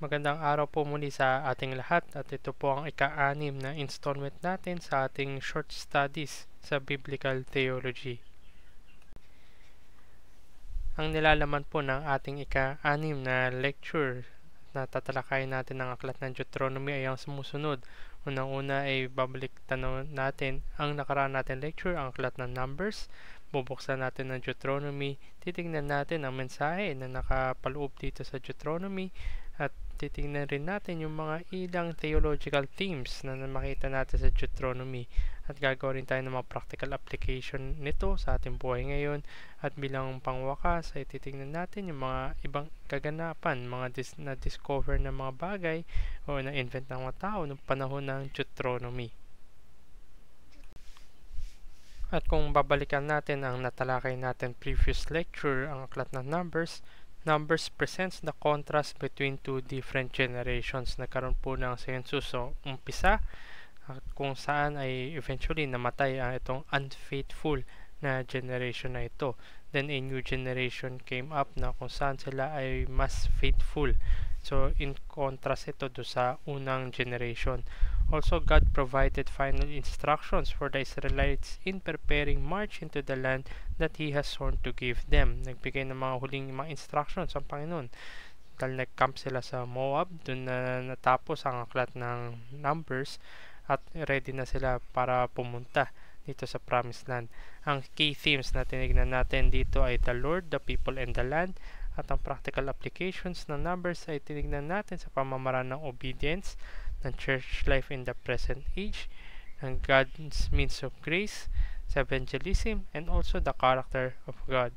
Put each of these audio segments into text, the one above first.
Magandang araw po muli sa ating lahat at ito po ang ika-6 na installment natin sa ating short studies sa Biblical Theology. Ang nilalaman po ng ating ika-6 na lecture na tatalakayin natin ng aklat ng Deuteronomy ay ang sumusunod. Unang-una ay babalik tanaw natin ang nakaraan natin lecture, ang aklat ng Numbers. Bubuksan natin ng Deuteronomy, titingnan natin ang mensahe na nakapaloob dito sa Deuteronomy at titingnan rin natin yung mga ilang theological themes na makita natin sa Deuteronomy at gagawin tayo ng mga practical application nito sa ating buhay ngayon at bilang pangwakas ay titingnan natin yung mga ibang kaganapan, mga na-discover na mga bagay o na-invent ng mga tao noong panahon ng Deuteronomy. At kung babalikan natin ang natalakay natin previous lecture, ang aklat ng Numbers presents the contrast between two different generations. Nagkaroon po ng census so umpisa kung saan ay eventually namatay ang itong unfaithful na generation na ito. Then a new generation came up na kung saan sila ay mas faithful. So in contrast ito do sa unang generation. Also, God provided final instructions for the Israelites in preparing march into the land that He has sworn to give them. Nagbigay ng mga huling mga instructions ang Panginoon. Dahil nag-camp sila sa Moab, doon na natapos ang aklat ng Numbers at ready na sila para pumunta dito sa Promised Land. Ang key themes na tinignan natin dito ay the Lord, the people, and the land. At ang practical applications ng Numbers ay tinignan natin sa pamamaraan ng obedience, ng church life in the present age, ng God's means of grace, sa evangelism, and also the character of God.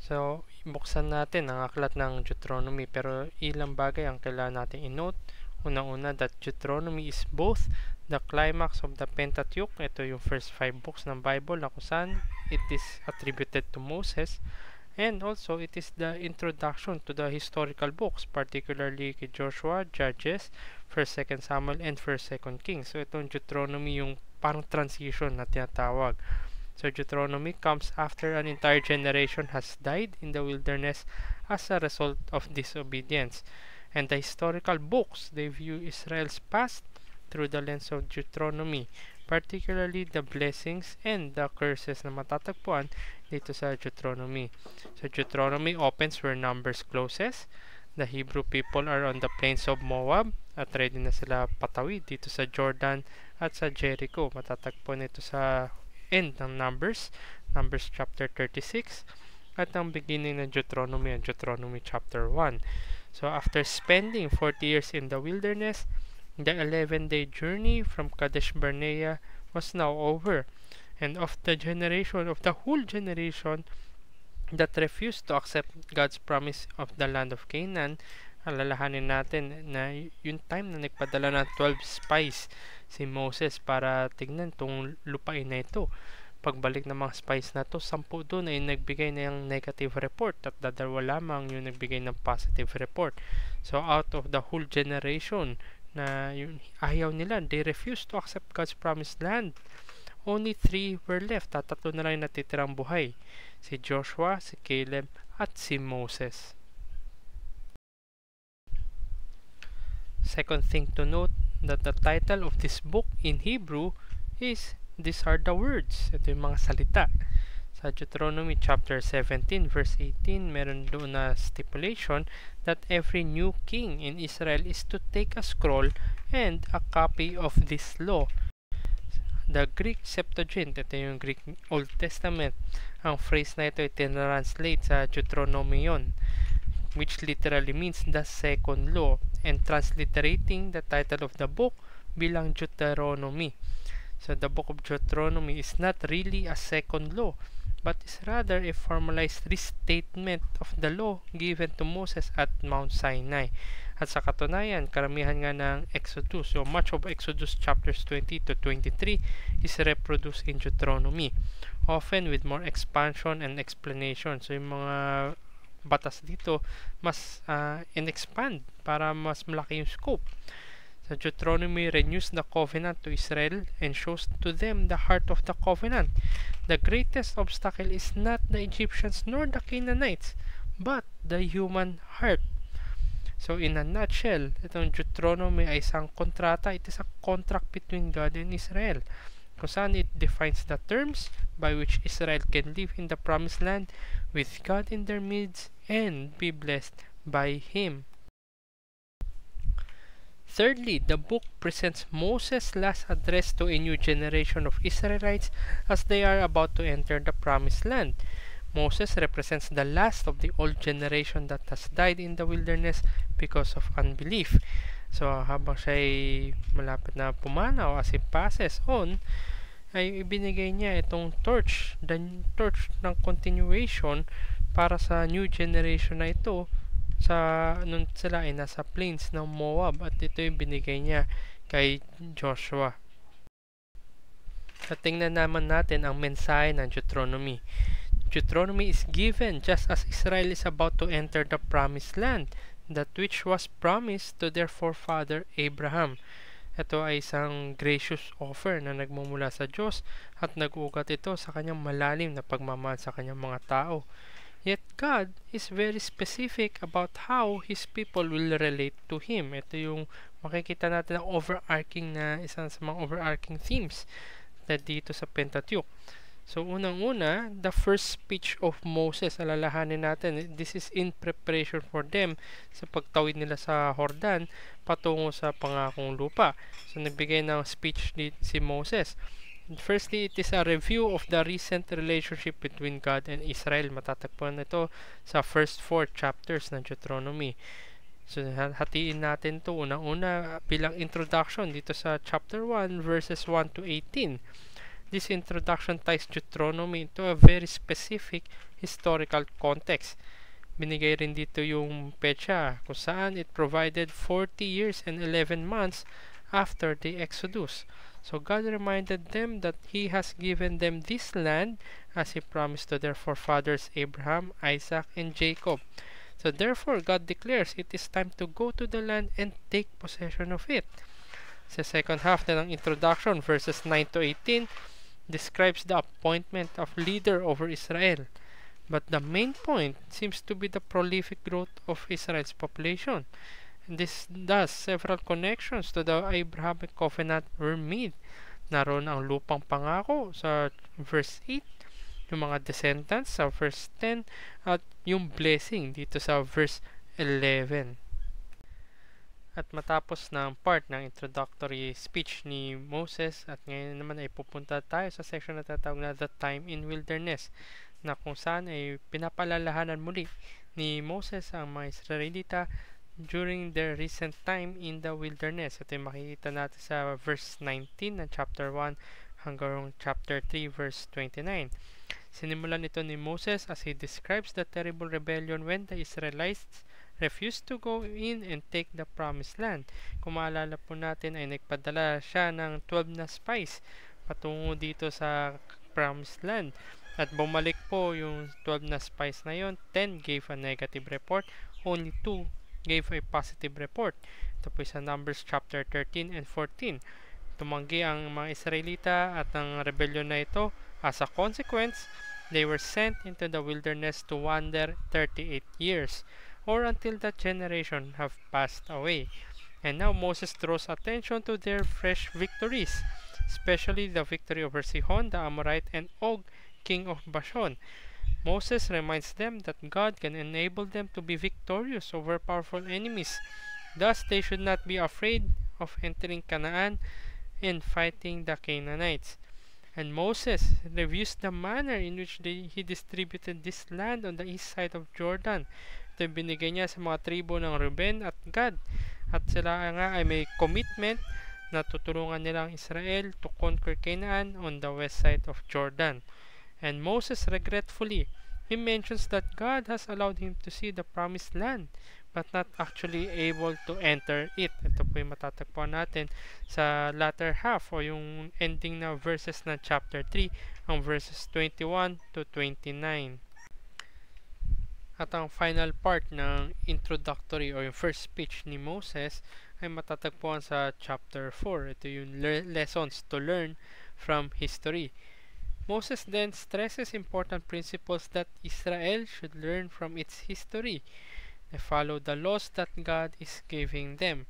So, buksan natin ang aklat ng Deuteronomy pero ilang bagay ang kailangan natin i-note. Unang-una, that Deuteronomy is both the climax of the Pentateuch, ito yung first 5 books ng Bible na kung saan it is attributed to Moses, and also it is the introduction to the historical books, particularly kay Joshua, Judges, 1st, 2nd Samuel, and 1st, 2nd Kings. So itong Deuteronomy yung parang transition na tinatawag. So Deuteronomy comes after an entire generation has died in the wilderness as a result of disobedience. And the historical books, they view Israel's past through the lens of Deuteronomy, particularly the blessings and the curses na matatagpuan dito sa Deuteronomy. So Deuteronomy opens where Numbers closes. The Hebrew people are on the plains of Moab at ready na sila patawid dito sa Jordan at sa Jericho. Matatagpuan ito sa end ng Numbers chapter 36 at ang beginning ng Deuteronomy and Deuteronomy chapter 1. So after spending 40 years in the wilderness, the 11-day journey from Kadesh Barnea was now over, and of the whole generation that refused to accept God's promise of the land of Canaan, alalahanin natin na yung time na nagpadala ng 12 spies si Moses para tignan tong lupain na ito. Pagbalik ng mga spies na to, 10 doon ay nagbigay ng negative report at dadalwa lamang yung nagbigay ng positive report. So out of the whole generation na yun, ayaw nila, they refused to accept God's promised land. Only 3 were left. Tatlo na lang natitirang buhay. Si Joshua, si Caleb, at si Moses. Second thing to note, that the title of this book in Hebrew is These Are the Words. Ito yung mga salita. Sa Deuteronomy chapter 17 verse 18, meron doon na stipulation that every new king in Israel is to take a scroll and a copy of this law. The Greek Septuagint, ito yung Greek Old Testament. Ang phrase na ito itinranslate sa Deuteronomion, which literally means the second law, and transliterating the title of the book bilang Deuteronomy. So the book of Deuteronomy is not really a second law, but is rather a formalized restatement of the law given to Moses at Mount Sinai. At sa katunayan, karamihan nga ng Exodus, so much of Exodus chapters 20 to 23 is reproduced in Deuteronomy, often with more expansion and explanation. So yung mga batas dito mas in-expand para mas malaki yung scope. So Deuteronomy renews the covenant to Israel and shows to them the heart of the covenant. The greatest obstacle is not the Egyptians nor the Canaanites, but the human heart. So in a nutshell, itong Deuteronomy ay isang kontrata. It is a contract between God and Israel, kung saan it defines the terms by which Israel can live in the promised land with God in their midst and be blessed by Him. Thirdly, the book presents Moses' last address to a new generation of Israelites as they are about to enter the promised land. Moses represents the last of the old generation that has died in the wilderness because of unbelief. So habang siya ay malapit na pumanaw as he passes on, ay ibinigay niya itong torch, the torch ng continuation para sa new generation na ito sa nung sila ay nasa plains ng Moab, at ito yung binigay niya kay Joshua. At tingnan naman natin ang mensahe ng Deuteronomy. Deuteronomy is given just as Israel is about to enter the promised land, that which was promised to their forefather Abraham. Ito ay isang gracious offer na nagmumula sa Diyos at nag-ugat ito sa kanyang malalim na pagmamahal sa kanyang mga tao. Yet God is very specific about how His people will relate to Him. Ito yung makikita natin na overarching na isang sa mga overarching themes na dito sa Pentateuch. So unang-una, the first speech of Moses, alalahanin natin, this is in preparation for them sa pagtawid nila sa Jordan patungo sa pangakong lupa. So nagbigay ng speech si Moses. Firstly, it is a review of the recent relationship between God and Israel. Matatagpuan ito sa first 4 chapters ng Deuteronomy. So hatiin natin ito unang-una bilang introduction dito sa chapter 1 verses 1 to 18. This introduction ties Deuteronomy into a very specific historical context. Binigay rin dito yung petsa kung saan it provided 40 years and 11 months after the Exodus. So God reminded them that He has given them this land as He promised to their forefathers Abraham, Isaac, and Jacob. So therefore God declares it is time to go to the land and take possession of it. Sa second half na ng introduction, verses 9 to 18, describes the appointment of leader over Israel. But the main point seems to be the prolific growth of Israel's population. And this thus several connections to the Abrahamic covenant were made. Naroon ang lupang pangako sa verse 8, yung mga descendants sa verse 10, at yung blessing dito sa verse 11. At matapos ng part ng introductory speech ni Moses, at ngayon naman ay pupunta tayo sa section na tatawag na The Time in Wilderness, na kung saan ay pinapalalahanan muli ni Moses ang mga Israelita during their recent time in the wilderness. Ito yung makikita natin sa verse 19 ng chapter 1 hanggang chapter 3 verse 29. Sinimulan ito ni Moses as he describes the terrible rebellion when the Israelites refused to go in and take the promised land. Kung maalala po natin ay nagpadala siya ng 12 na spies patungo dito sa promised land. At bumalik po yung 12 na spies na yon, 10 gave a negative report, only 2 gave a positive report. Ito po sa Numbers chapter 13 and 14. Tumanggi ang mga Israelita at ang rebellion na ito. As a consequence, they were sent into the wilderness to wander 38 years. Or until that generation have passed away. And now Moses draws attention to their fresh victories, especially the victory over Sihon the Amorite and Og, king of Bashan. Moses reminds them that God can enable them to be victorious over powerful enemies. Thus, they should not be afraid of entering Canaan and fighting the Canaanites. And Moses reviews the manner in which he distributed this land on the east side of Jordan. Ito binigay niya sa mga tribo ng Reuben at Gad. At sila nga ay may commitment na tutulungan nila ang Israel to conquer Canaan on the west side of Jordan. And Moses regretfully, he mentions that God has allowed him to see the promised land but not actually able to enter it. Ito po yung matatagpuan natin sa latter half o yung ending na verses na chapter 3, ang verses 21 to 29. At ang final part ng introductory o yung first speech ni Moses ay matatagpuan sa chapter 4. Ito yung lessons to learn from history. Moses then stresses important principles that Israel should learn from its history. They follow the laws that God is giving them.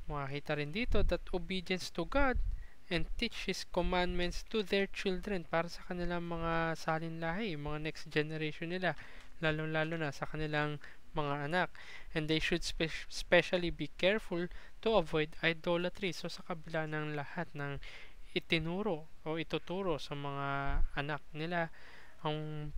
Makakita rin dito that obedience to God and teach His commandments to their children para sa kanilang mga salinlahi, mga next generation nila, lalo-lalo na sa kanilang mga anak. And they should especially be careful to avoid idolatry. So sa kabila ng lahat ng itinuro o ituturo sa mga anak nila, ang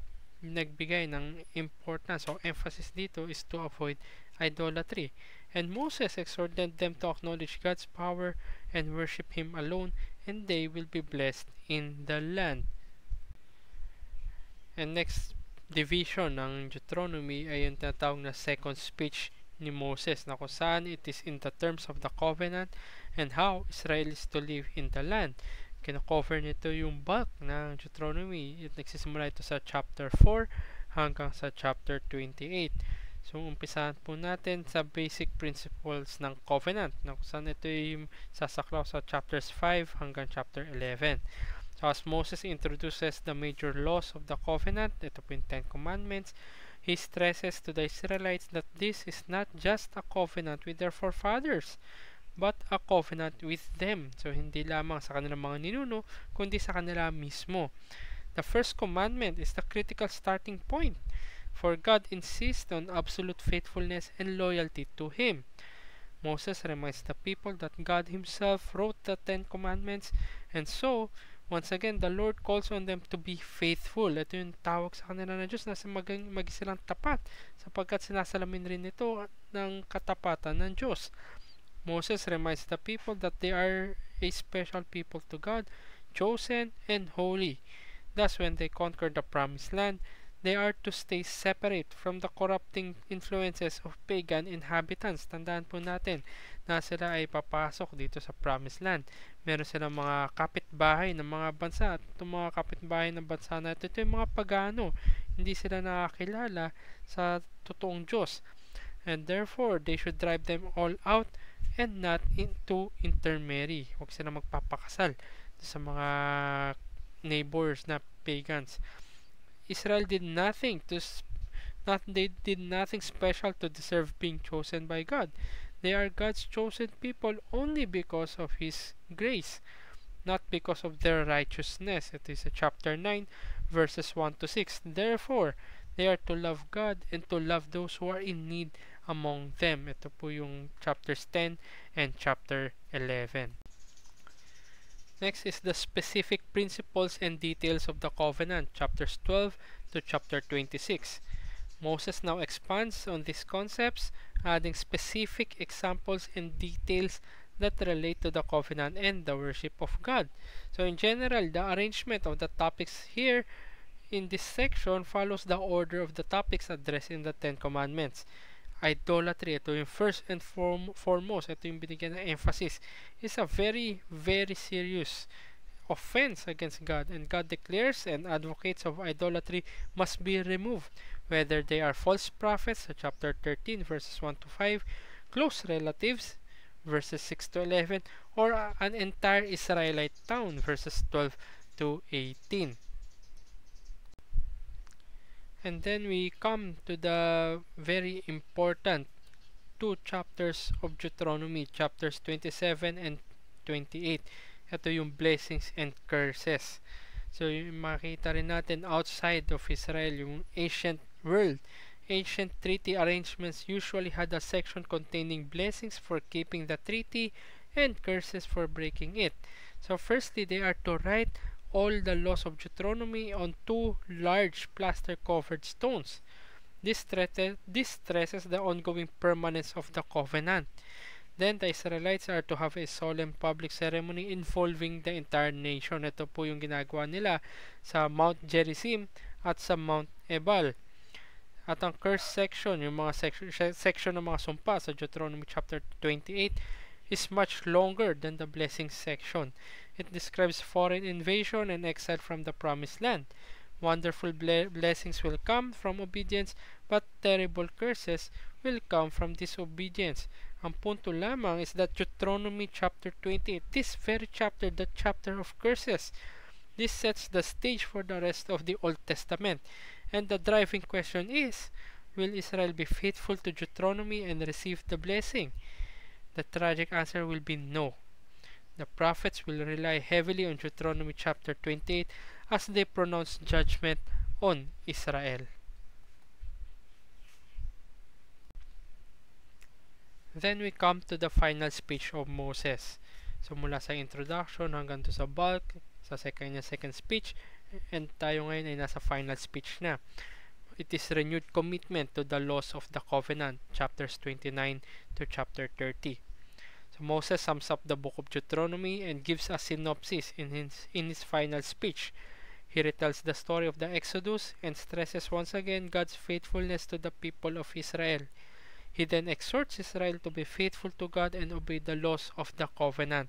nagbigay ng importance o emphasis dito is to avoid idolatry. And Moses exhorted them to acknowledge God's power and worship Him alone, and they will be blessed in the land. And next division ng Deuteronomy ay yung tinatawag na second speech ni Moses, na kung saan it is in the terms of the covenant and how Israel is to live in the land. Kino-cover nito yung bulk ng Deuteronomy. Nagsisimula ito sa chapter 4 hanggang sa chapter 28. So, umpisahan po natin sa basic principles ng covenant, na kung saan ito yung sasaklaw sa chapters 5 hanggang chapter 11. So, as Moses introduces the major laws of the covenant, ito po yung 10 Commandments, he stresses to the Israelites that this is not just a covenant with their forefathers, but a covenant with them. So, hindi lamang sa kanilang mga ninuno, kundi sa kanila mismo. The first commandment is the critical starting point, for God insists on absolute faithfulness and loyalty to Him. Moses reminds the people that God Himself wrote the 10 Commandments, and so, once again, the Lord calls on them to be faithful. Ito yung tawag sa kanila ng Diyos na maging silang tapat, sapagkat sinasalamin rin ito ng katapatan ng Diyos. Moses reminds the people that they are a special people to God, chosen and holy. Thus, when they conquer the promised land, they are to stay separate from the corrupting influences of pagan inhabitants. Tandaan po natin na sila ay papasok dito sa promised land. Meron silang mga kapitbahay ng mga bansa, at itong mga kapitbahay ng bansa na ito yung mga pagano. Hindi sila nakakilala sa totoong Diyos. And therefore, they should drive them all out and not to intermarry. Huwag sila magpapakasal sa mga neighbors na pagans. Israel did nothing special to deserve being chosen by God. They are God's chosen people only because of His grace, not because of their righteousness. It is chapter 9 verses 1 to 6. Therefore, they are to love God and to love those who are in need among them. Ito po yung chapters 10 and chapter 11. Next is the specific principles and details of the covenant, chapters 12 to chapter 26. Moses now expands on these concepts, adding specific examples and details that relate to the covenant and the worship of God. So in general, the arrangement of the topics here in this section follows the order of the topics addressed in the 10 Commandments. Idolatry, ito yung first and foremost, ito yung binigyan ng emphasis, is a very, very serious offense against God, and God declares and advocates of idolatry must be removed, whether they are false prophets, chapter 13 verses 1 to 5, close relatives, verses 6 to 11, or an entire Israelite town, verses 12 to 18. And then we come to the very important two chapters of Deuteronomy, chapters 27 and 28. Ito yung blessings and curses. So, yung makita rin natin outside of Israel, yung ancient world. Ancient treaty arrangements usually had a section containing blessings for keeping the treaty and curses for breaking it. So, firstly, they are to write all the laws of Deuteronomy on 2 large plaster-covered stones. This stresses the ongoing permanence of the covenant. Then, the Israelites are to have a solemn public ceremony involving the entire nation. Ito po yung ginagawa nila sa Mount Gerizim at sa Mount Ebal. At ang curse section, yung mga section ng mga sumpa sa Deuteronomy chapter 28 is much longer than the blessing section. It describes foreign invasion and exile from the promised land. Wonderful blessings will come from obedience, but terrible curses will come from disobedience. Ang punto lamang is that Deuteronomy chapter 28, this very chapter, the chapter of curses, this sets the stage for the rest of the Old Testament. And the driving question is, will Israel be faithful to Deuteronomy and receive the blessing? The tragic answer will be no. The prophets will rely heavily on Deuteronomy chapter 28 as they pronounce judgment on Israel. Then we come to the final speech of Moses. So mula sa introduction hanggang to sa bulk, sa second speech, and tayo ngayon ay nasa final speech na. It is renewed commitment to the laws of the covenant, chapters 29 to chapter 30. So Moses sums up the book of Deuteronomy and gives a synopsis in his final speech. He retells the story of the Exodus and stresses once again God's faithfulness to the people of Israel. He then exhorts Israel to be faithful to God and obey the laws of the covenant.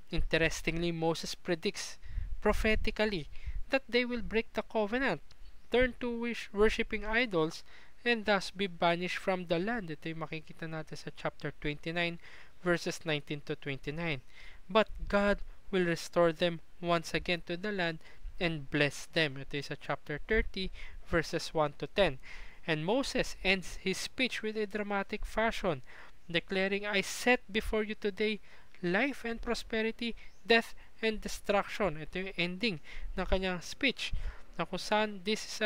Interestingly, Moses predicts prophetically that they will break the covenant, turn to worshipping idols, and thus be banished from the land. Ito yung makikita natin sa chapter 29 verses 19 to 29. But God will restore them once again to the land and bless them. Ito yung sa chapter 30 verses 1 to 10. And Moses ends his speech with a dramatic fashion, declaring, I set before you today life and prosperity, death and destruction. Ito yung ending ng kanyang speech, na kung saan this is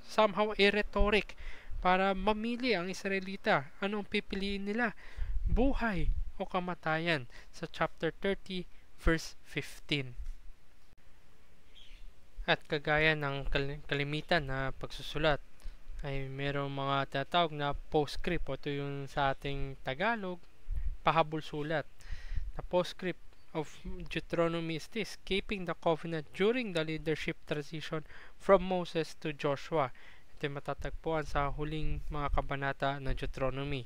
somehow a rhetoric para mamili ang Israelita. Anong pipiliin nila? Buhay o kamatayan, sa chapter 30 verse 15. At kagaya ng kalimitan na pagsusulat, ay merong mga tinatawag na postscript. Ito yung sa ating Tagalog, pahabol sulat. The postscript of Deuteronomy is this: keeping the covenant during the leadership transition from Moses to Joshua. Ito yung matatagpuan sa huling mga kabanata ng Deuteronomy,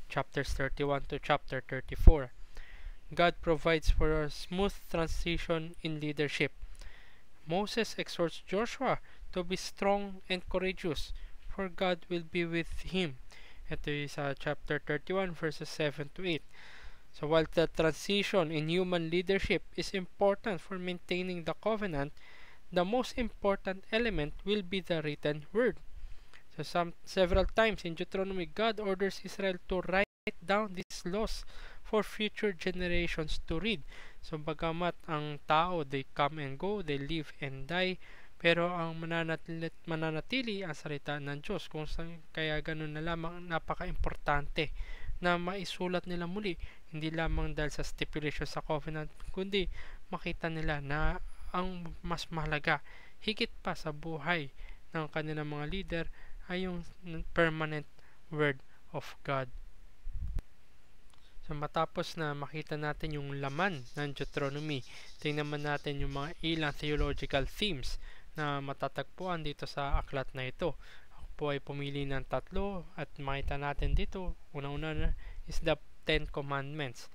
chapters 31 to chapter 34. God provides for a smooth transition in leadership. Moses exhorts Joshua to be strong and courageous, for God will be with him. Ito is chapter 31 verses 7 to 8. So while the transition in human leadership is important for maintaining the covenant, the most important element will be the written word. So several times in Deuteronomy, God orders Israel to write down these laws for future generations to read. So bagamat ang tao, they come and go, they live and die, pero ang mananatili ang salita ng Diyos. Kaya ganun na lamang, napaka-importante na maisulat nila muli, hindi lamang dahil sa stipulation sa covenant, kundi makita nila na ang mas mahalaga, higit pa sa buhay ng kanilang mga leader, ay yung permanent word of God. So matapos na makita natin yung laman ng Deuteronomy, tingnan naman natin yung mga ilang theological themes na matatagpuan dito sa aklat na ito. Ako po ay pumili ng tatlo at makita natin dito. Una-una is the 10 Commandments.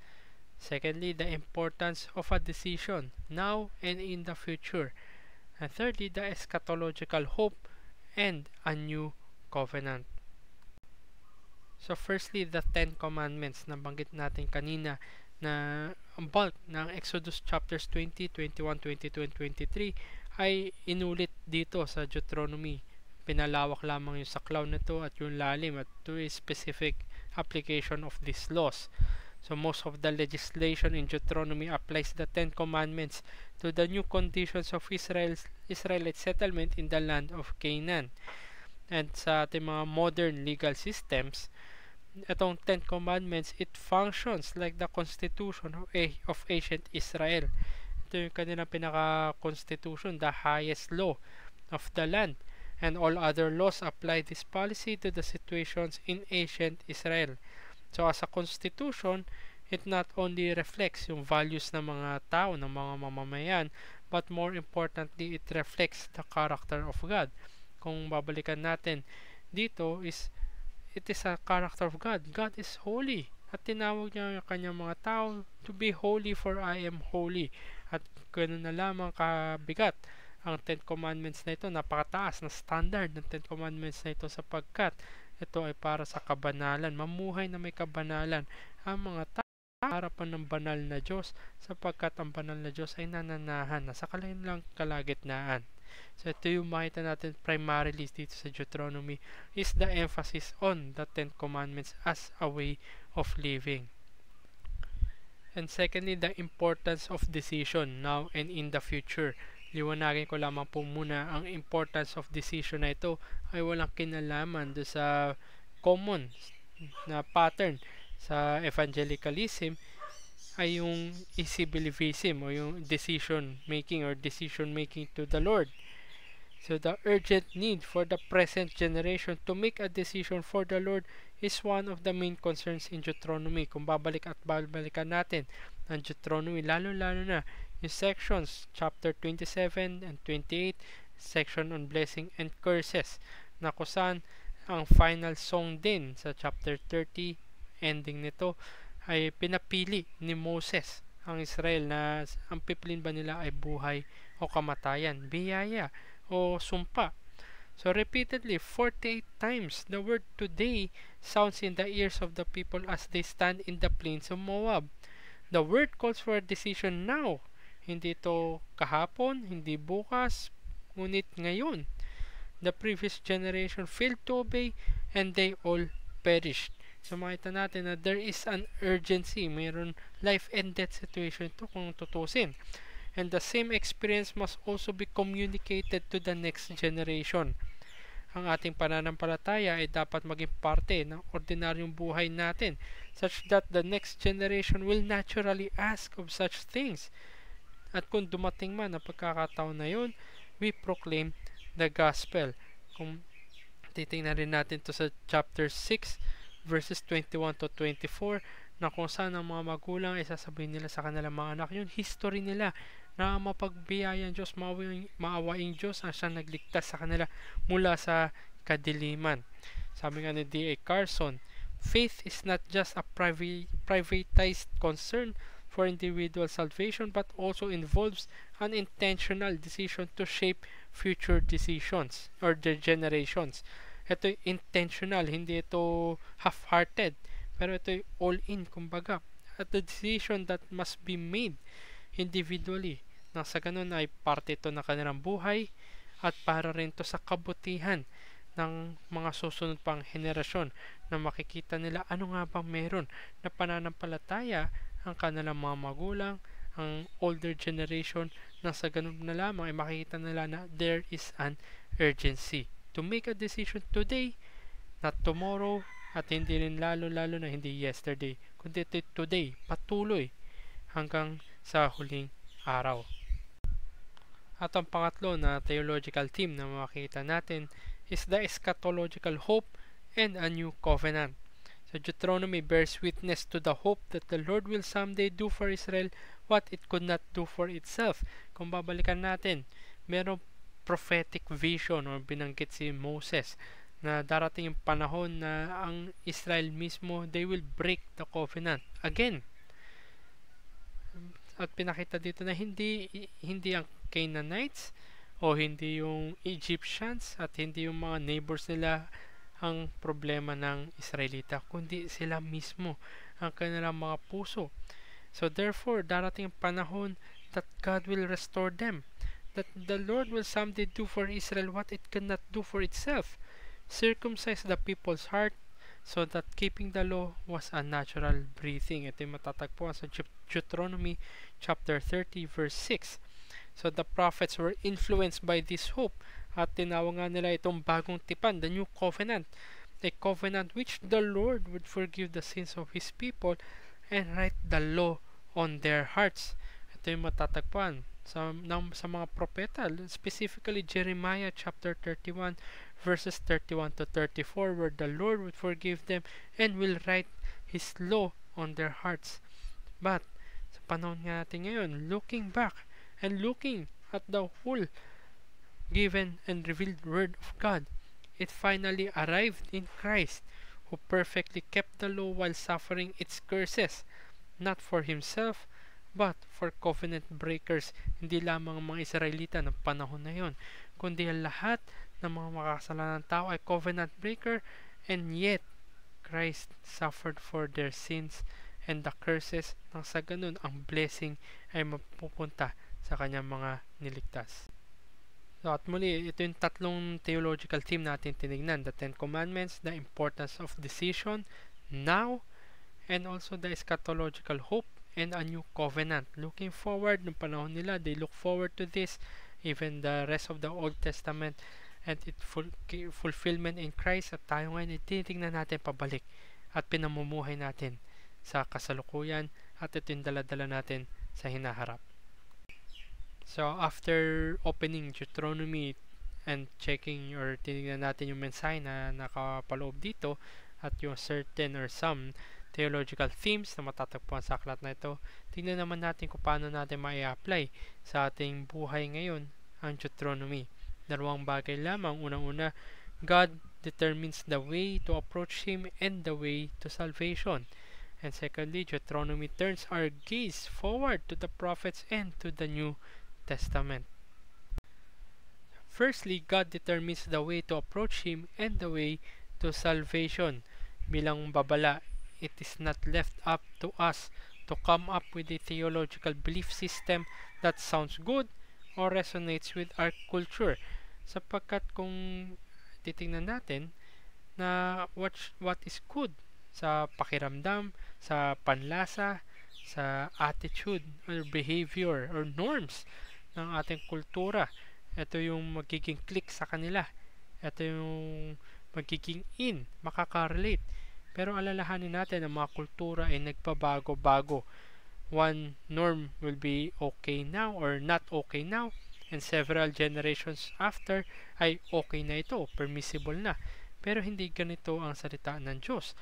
Secondly, the importance of a decision now and in the future. And thirdly, the eschatological hope and a new covenant. So firstly, the 10 Commandments na banggit natin kanina, na ang bulk ng Exodus chapters 20, 21, 22, and 23 ay inulit dito sa Deuteronomy. Pinalawak lamang yung saklaw nito at yung lalim at to a specific application of these laws. So most of the legislation in Deuteronomy applies the 10 Commandments to the new conditions of Israelite settlement in the land of Canaan. And sa ating mga modern legal systems, itong 10 Commandments, it functions like the constitution of ancient Israel. Ito yung kanilang pinaka-constitution, the highest law of the land. And all other laws apply this policy to the situations in ancient Israel. So as a constitution, it not only reflects yung values ng mga tao, ng mga mamamayan, but more importantly, it reflects the character of God. Kung babalikan natin dito, it is a character of God. God is holy. At tinawag niya yung kanyang mga tao to be holy for I am holy. At ganoon na lamang kabigat ang 10 Commandments na ito. Napakataas na standard ng 10 Commandments na ito, sapagkat ito ay para sa kabanalan. Mamuhay na may kabanalan ang mga tao harapan ng banal na Diyos, sapagkat ang banal na Diyos ay nananahan na sa kanilang kalagitnaan. So ito yung makita natin primarily dito sa Deuteronomy is the emphasis on the Ten Commandments as a way of living. And secondly, the importance of decision now and in the future. Liwanagin ko lamang po muna ang importance of decision na ito ay walang kinalaman do sa common na pattern sa evangelicalism ay yung easy believism o yung decision making to the Lord. So the urgent need for the present generation to make a decision for the Lord is one of the main concerns in Deuteronomy. Kung babalik at babalikan natin ang Deuteronomy, lalo-lalo na yung sections, chapter 27 and 28, section on blessing and curses, na kusan ang final song din sa chapter 30, ending nito, ay pinapili ni Moses ang Israel na ang pipilin ba nila ay buhay o kamatayan, biyaya o sumpa. So repeatedly, 48 times, the word today sounds in the ears of the people as they stand in the plains of Moab. The word calls for a decision now. Hindi ito kahapon, hindi bukas, ngunit ngayon. The previous generation failed to obey and they all perished. So makita natin na there is an urgency. Mayroon life and death situation ito kung tutusin. And the same experience must also be communicated to the next generation. Ang ating pananampalataya ay dapat maging parte ng ordinaryong buhay natin such that the next generation will naturally ask of such things. At kung dumating man ang pagkakataon na yun, we proclaim the gospel. Kung titingnan rin natin to sa chapter 6 verses 21 to 24 na kung saan ang mga magulang ay sasabihin nila sa kanilang mga anak yun, history nila na mapagbiyayang Diyos, maawaing Diyos ang siyang nagligtas sa kanila mula sa kadiliman. Sabi nga ni D.A. Carson, faith is not just a privatized concern for individual salvation but also involves an intentional decision to shape future decisions or the generations. Ito intentional, hindi ito half-hearted, pero ito all-in, kumbaga. At the decision that must be made individually, nang sa ganun ay parte ito ng kanilang buhay at para rin to sa kabutihan ng mga susunod pang henerasyon na makikita nila ano nga bang meron na pananampalataya ang kanilang mga magulang, ang older generation, nang sa ganun na lamang ay makikita nila na there is an urgency to make a decision today, not tomorrow, at hindi rin lalo-lalo na hindi yesterday, kundi today, patuloy hanggang sa huling araw. At ang pangatlo na theological theme na makikita natin is the eschatological hope and a new covenant. So Deuteronomy bears witness to the hope that the Lord will someday do for Israel what it could not do for itself. Kung babalikan natin, merong prophetic vision o binanggit si Moses na darating yung panahon na ang Israel mismo, they will break the covenant again. At pinakita dito na hindi ang Canaanites o hindi yung Egyptians at hindi yung mga neighbors nila ang problema ng Israelita, kundi sila mismo ang kanilang mga puso. So therefore, darating ang panahon that God will restore them, that the Lord will someday do for Israel what it cannot do for itself, circumcise the people's heart, so that keeping the law was a natural breathing. Ito yung matatagpuan sa Deuteronomy chapter 30 verse 6. So the prophets were influenced by this hope at tinawag nga nila itong bagong tipan, the new covenant, a covenant which the Lord would forgive the sins of His people and write the law on their hearts. Ito yung matatagpuan sa mga propeta, specifically Jeremiah chapter 31 verses 31 to 34, where the Lord would forgive them and will write His law on their hearts. But sa panahon nga natin ngayon, looking back and looking at the whole given and revealed Word of God, it finally arrived in Christ, who perfectly kept the law while suffering its curses, not for Himself, but for covenant breakers, hindi lamang ang mga Israelita ng panahon na yon, kundi ang lahat ng mga makakasalanang tao ay covenant breaker, and yet Christ suffered for their sins and the curses, nang sa ganun ang blessing ay mapupunta sa kanyang mga niligtas. So at muli, ito yung tatlong theological theme natin tinignan. The Ten Commandments, the importance of decision, now, and also the eschatological hope and a new covenant. Looking forward, ng panahon nila, they look forward to this, even the rest of the Old Testament, and its fulfillment in Christ. At tayo ngayon, tinitingnan natin pabalik at pinamumuhay natin sa kasalukuyan, at ito yung daladala natin sa hinaharap. So, after opening Deuteronomy and checking or tinignan natin yung mensahe na nakapaloob dito at yung certain or some theological themes na matatagpuan sa aklat na ito, tingnan naman natin kung paano natin ma-apply sa ating buhay ngayon ang Deuteronomy. Dalawang bagay lamang. Unang-una, God determines the way to approach Him and the way to salvation. And secondly, Deuteronomy turns our gaze forward to the prophets and to the New Testament. Firstly, God determines the way to approach Him and the way to salvation. Bilang babala, it is not left up to us to come up with a theological belief system that sounds good or resonates with our culture. Sapagkat kung titingnan natin na what is good sa pakiramdam, sa panlasa, sa attitude or behavior or norms ng ating kultura, ito yung magiging click sa kanila, ito yung magiging in, makaka-relate. Pero alalahanin natin ang mga kultura ay nagpabago-bago. One norm will be okay now or not okay now, and several generations after ay okay na ito, permissible na. Pero hindi ganito ang salita ng Diyos.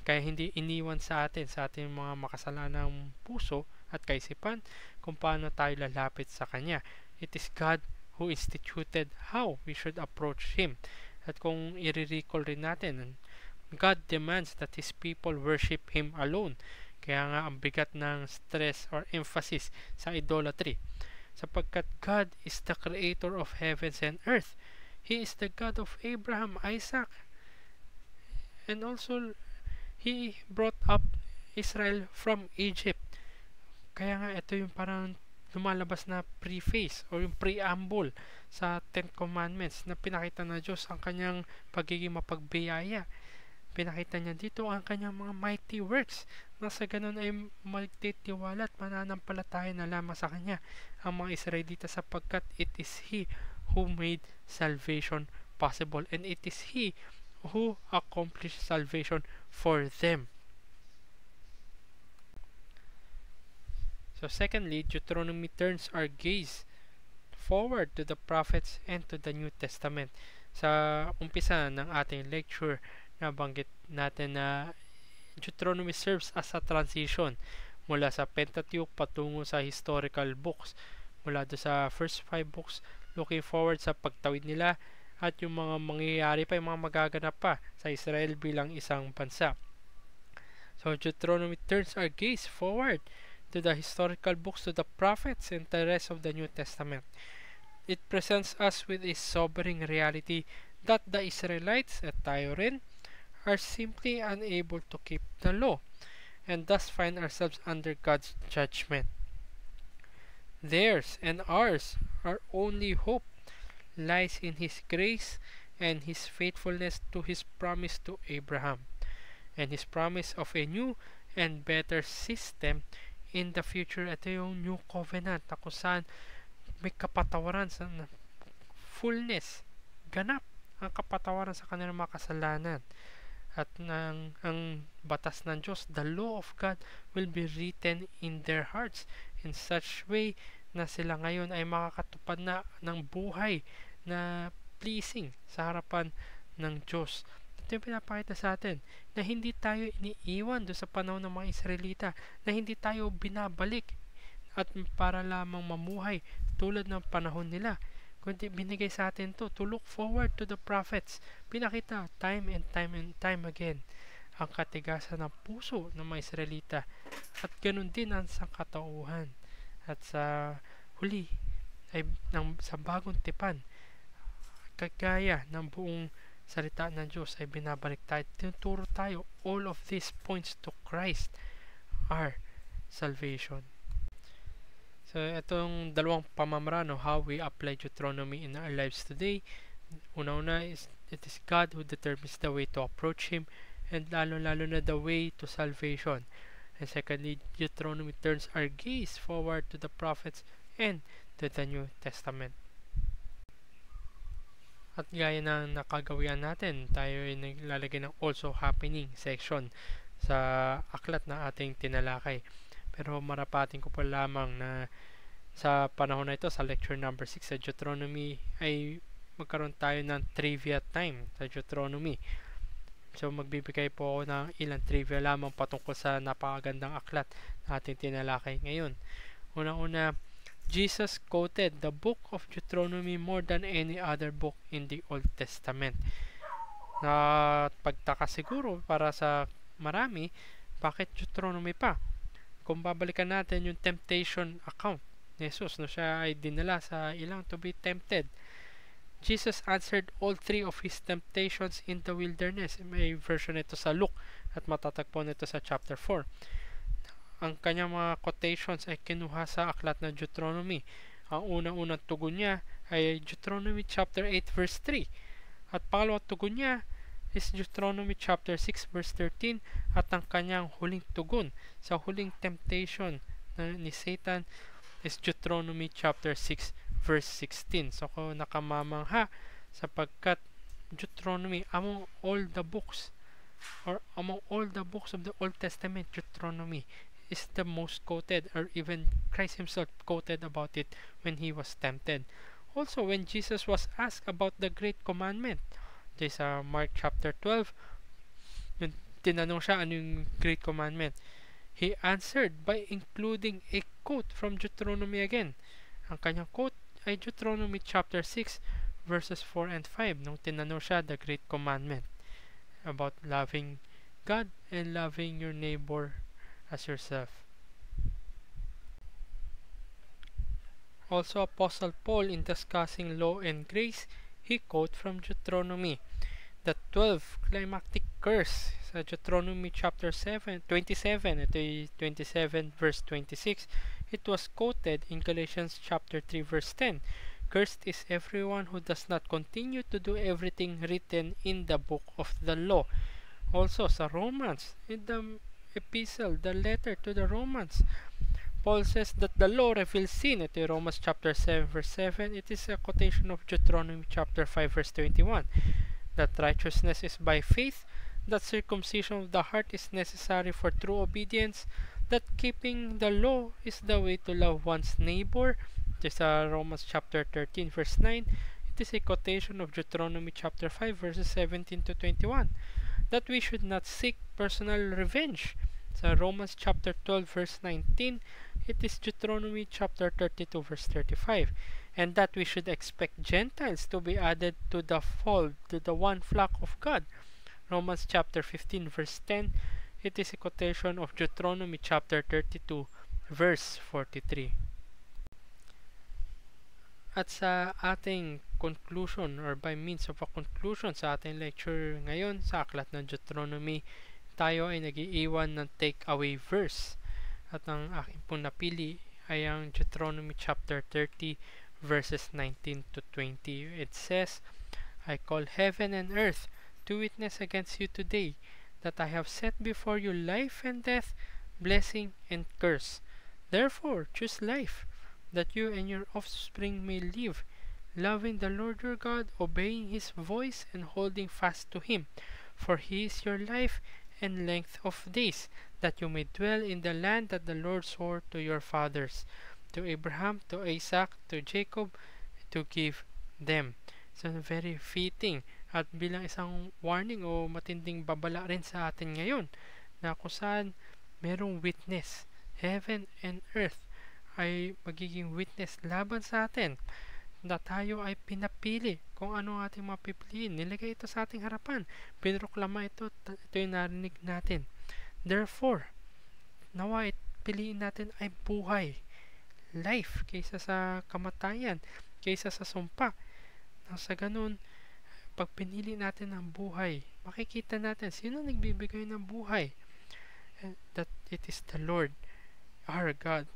Kaya hindi iniwan sa ating mga makasalanang puso at kaisipan kung paano tayo lalapit sa Kanya. It is God who instituted how we should approach Him. At kung i-recall rin natin, God demands that His people worship Him alone. Kaya nga ang bigat ng stress or emphasis sa idolatry. Sapagkat God is the creator of heavens and earth. He is the God of Abraham, Isaac, and also He brought up Israel from Egypt. Kaya nga ito yung parang lumalabas na preface o yung preamble sa Ten Commandments na pinakita na Diyos ang kanyang pagiging mapagbiyaya. Pinakita niya dito ang kanyang mga mighty works na sa ganun ay magtitiwala at mananampalataya na lamang sa Kanya ang mga Israelita, sapagkat it is He who made salvation possible and it is He who accomplished salvation for them. So secondly, Deuteronomy turns our gaze forward to the prophets and to the New Testament. Sa umpisa ng ating lecture, nabanggit natin na Deuteronomy serves as a transition mula sa Pentateuch patungo sa historical books. Mula do sa first 5 books, looking forward sa pagtawid nila at yung mga mangyayari pa, yung mga magaganap pa sa Israel bilang isang bansa. So Deuteronomy turns our gaze forward to the historical books, to the prophets, and the rest of the New Testament. It presents us with a sobering reality that the Israelites, at tayo rin, are simply unable to keep the law, and thus find ourselves under God's judgment. Theirs and ours, our only hope lies in His grace and His faithfulness to His promise to Abraham, and His promise of a new and better system in the future. Ito yung new covenant na kung saan may kapatawaran sa fullness, ganap ang kapatawaran sa kanilang mga kasalanan. At ang batas ng Diyos, the law of God, will be written in their hearts in such way na sila ngayon ay makakatupad na ng buhay na pleasing sa harapan ng Diyos. Ito yung pinapakita sa atin na hindi tayo iniiwan doon sa panahon ng mga Israelita, na hindi tayo binabalik at para lamang mamuhay tulad ng panahon nila, kundi binigay sa atin to look forward to the prophets. Pinakita time and time again ang katigasan ng puso ng mga Israelita, at ganun din ang sangkatauhan. At sa huli ay sa bagong tipan, kagaya ng buong salita ng Diyos ay binabalik tayo, tinuturo tayo, all of this points to Christ, our salvation. So, itong dalawang pamamaraan how we apply Deuteronomy in our lives today. Una-una is it is God who determines the way to approach Him, and lalo-lalo na the way to salvation. And secondly, Deuteronomy turns our gaze forward to the prophets and to the New Testament. At gaya ng nakagawian natin, tayo ay naglalagay ng also happening section sa aklat na ating tinalakay. Pero marapating ko pa lamang na sa panahon na ito, sa lecture number 6 sa Deuteronomy, ay magkaroon tayo ng trivia time sa Deuteronomy. So magbibigay po ako ng ilang trivia lamang patungkol sa napakagandang aklat na ating tinalakay ngayon. Una-una, Jesus quoted the book of Deuteronomy more than any other book in the Old Testament. Na pagtaka siguro para sa marami, bakit Deuteronomy pa? Kung babalikan natin yung temptation account ni Jesus, no, siya ay dinala sa ilang to be tempted. Jesus answered all three of his temptations in the wilderness. May version ito sa Luke at matatagpuan ito sa chapter 4. Ang kanyang mga quotations ay kinuha sa aklat ng Deuteronomy. Ang unang-unang tugon niya ay Deuteronomy chapter 8 verse 3. At pangalawang tugon niya is Deuteronomy chapter 6 verse 13. At ang kanyang huling tugon sa huling temptation ni Satan is Deuteronomy chapter 6 verse 16. So ko nakamamangha sapagkat Deuteronomy among all the books of the Old Testament, Deuteronomy is the most quoted, or even Christ himself quoted about it when he was tempted. Also, when Jesus was asked about the great commandment, there's Mark chapter 12, yung tinanong siya ano yung great commandment, he answered by including a quote from Deuteronomy again. Ang kanyang quote ay Deuteronomy chapter 6 verses 4 and 5 nung tinanong siya the great commandment about loving God and loving your neighbor as yourself. Also, Apostle Paul, in discussing law and grace, he quote from Deuteronomy. The 12 climactic curse sa Deuteronomy chapter 27, ito ay 27 verse 26, it was quoted in Galatians chapter 3 verse 10. Cursed is everyone who does not continue to do everything written in the book of the law. Also sa Romans, in the epistle, the letter to the Romans, Paul says that the law reveals sin. Ito Romans chapter 7 verse 7. It is a quotation of Deuteronomy chapter 5 verse 21. That righteousness is by faith, that circumcision of the heart is necessary for true obedience, that keeping the law is the way to love one's neighbor. It is Romans chapter 13 verse 9. It is a quotation of Deuteronomy chapter 5 verses 17 to 21. That we should not seek personal revenge. Sa Romans chapter 12 verse 19, it is Deuteronomy chapter 32 verse 35. And that we should expect Gentiles to be added to the fold, to the one flock of God. Romans chapter 15 verse 10, it is a quotation of Deuteronomy chapter 32 verse 43. At sa ating conclusion, or by means of a conclusion sa ating lecture ngayon sa aklat ng Deuteronomy, tayo ay nag-iiwan ng take-away verse. At ang aking pong napili ay ang Deuteronomy chapter 30 verses 19 to 20. It says, I call heaven and earth to witness against you today that I have set before you life and death, blessing and curse. Therefore, choose life, that you and your offspring may live, loving the Lord your God, obeying his voice, and holding fast to him. For he is your life and length of days, that you may dwell in the land that the Lord swore to your fathers, to Abraham, to Isaac, to Jacob, to give them. So, very fitting at bilang isang warning o matinding babala rin sa atin ngayon na kung saan merong witness, heaven and earth ay magiging witness laban sa atin na tayo ay pinapili kung ano ating mapipiliin. Nilagay ito sa ating harapan. Pinroklama ito yung narinig natin. Therefore, nawa piliin natin ay buhay, life, kaysa sa kamatayan, kaysa sa sumpa. Sa ganun, pag pinili natin ang buhay, makikita natin sino nagbibigay ng buhay. That it is the Lord, our God.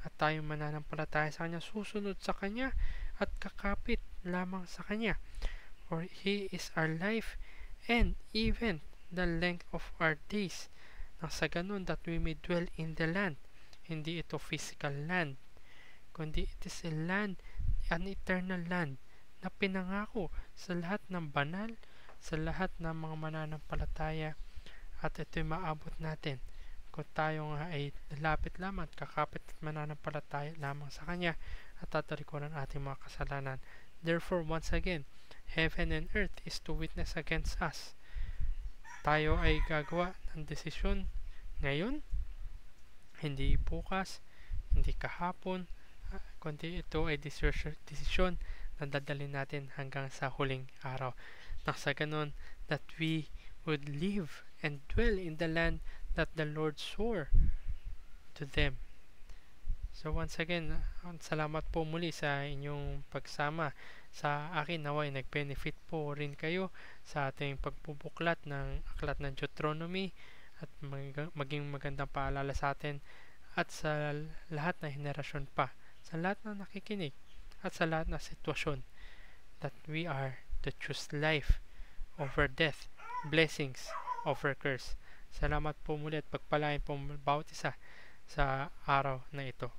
at tayo mananampalataya sa Kanya, susunod sa Kanya at kakapit lamang sa Kanya. For He is our life and even the length of our days. Nang sa ganun that we may dwell in the land. Hindi ito physical land, kundi it is a land, an eternal land na pinangako sa lahat ng banal, sa lahat ng mga mananampalataya, at ito'y maabot natin kung tayo nga ay lalapit lamang at kakapit at mananampalataya lamang sa Kanya at tatalikuran ang ating mga kasalanan. Therefore, once again, heaven and earth is to witness against us. Tayo ay gagawa ng desisyon ngayon, hindi bukas, hindi kahapon, kundi ito ay desisyon na dadalhin natin hanggang sa huling araw. Nang sa ganun, that we would live and dwell in the land that the Lord swore to them. So once again, salamat po muli sa inyong pagsama sa akin. Naway nag-benefit po rin kayo sa ating pagbubuklat ng aklat ng Deuteronomy at maging magandang paalala sa atin at sa lahat na henerasyon pa, sa lahat na nakikinig at sa lahat na sitwasyon, that we are to choose life over death, blessings over curse. Salamat po muli at pagpalain po bawat isa sa araw na ito.